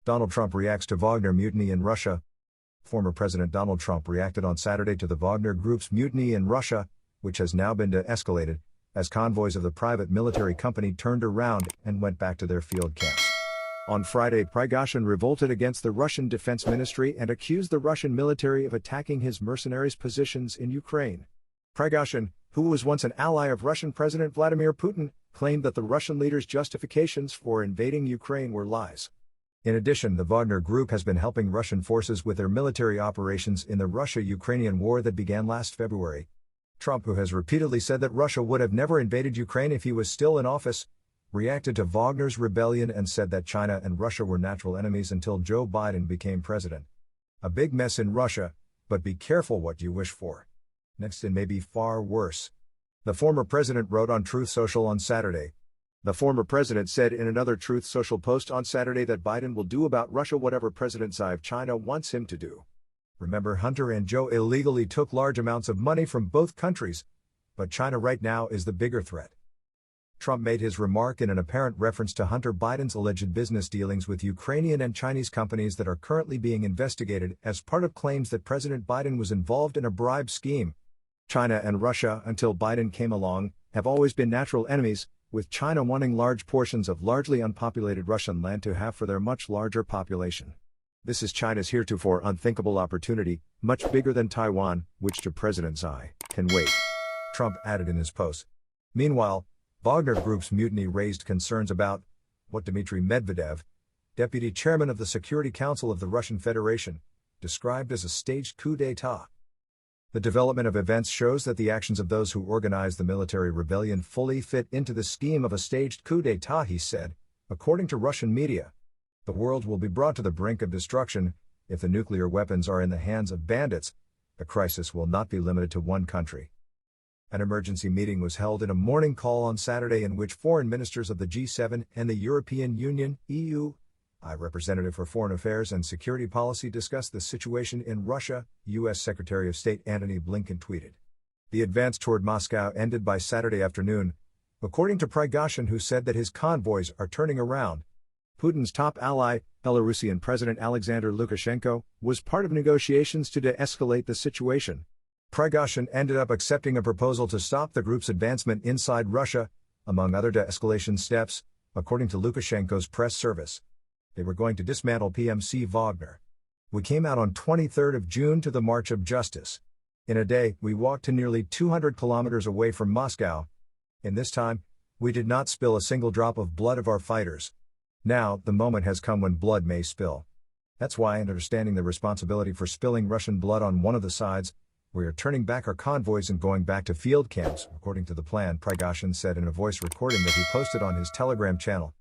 Donald Trump reacts to Wagner mutiny in Russia. Former President Donald Trump reacted on Saturday to the Wagner Group's mutiny in Russia, which has now been de-escalated, as convoys of the private military company turned around and went back to their field camps. On Friday, Prigozhin revolted against the Russian Defense Ministry and accused the Russian military of attacking his mercenaries' positions in Ukraine. Prigozhin, who was once an ally of Russian President Vladimir Putin, claimed that the Russian leader's justifications for invading Ukraine were lies. In addition, the Wagner Group has been helping Russian forces with their military operations in the Russia-Ukrainian war that began last February. Trump, who has repeatedly said that Russia would have never invaded Ukraine if he was still in office, reacted to Wagner's rebellion and said that China and Russia were natural enemies until Joe Biden became president. A big mess in Russia, but be careful what you wish for. Next it may be far worse. The former president wrote on Truth Social on Saturday. The former president said in another Truth Social post on Saturday that Biden will do about Russia whatever President Xi of China wants him to do. Remember, Hunter and Joe illegally took large amounts of money from both countries, but China right now is the bigger threat. Trump made his remark in an apparent reference to Hunter Biden's alleged business dealings with Ukrainian and Chinese companies that are currently being investigated as part of claims that President Biden was involved in a bribe scheme. China and Russia, until Biden came along, have always been natural enemies, with China wanting large portions of largely unpopulated Russian land to have for their much larger population. This is China's heretofore unthinkable opportunity, much bigger than Taiwan, which to President Xi can wait, Trump added in his post. Meanwhile, Wagner Group's mutiny raised concerns about what Dmitry Medvedev, deputy chairman of the Security Council of the Russian Federation, described as a staged coup d'état. The development of events shows that the actions of those who organized the military rebellion fully fit into the scheme of a staged coup d'état, he said, according to Russian media. The world will be brought to the brink of destruction if the nuclear weapons are in the hands of bandits. The crisis will not be limited to one country. An emergency meeting was held in a morning call on Saturday in which foreign ministers of the G7 and the European Union, EU, High Representative for Foreign Affairs and Security Policy discussed the situation in Russia, U.S. Secretary of State Antony Blinken tweeted. The advance toward Moscow ended by Saturday afternoon, according to Prigozhin, who said that his convoys are turning around. Putin's top ally, Belarusian President Alexander Lukashenko, was part of negotiations to de-escalate the situation. Prigozhin ended up accepting a proposal to stop the group's advancement inside Russia, among other de-escalation steps, according to Lukashenko's press service. They were going to dismantle PMC Wagner. We came out on 23rd of June to the March of Justice. In a day, we walked to nearly 200 kilometers away from Moscow. In this time, we did not spill a single drop of blood of our fighters. Now, the moment has come when blood may spill. That's why, in understanding the responsibility for spilling Russian blood on one of the sides, we are turning back our convoys and going back to field camps, according to the plan, Prigozhin said in a voice recording that he posted on his Telegram channel.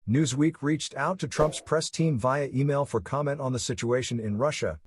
Newsweek reached out to Trump's press team via email for comment on the situation in Russia.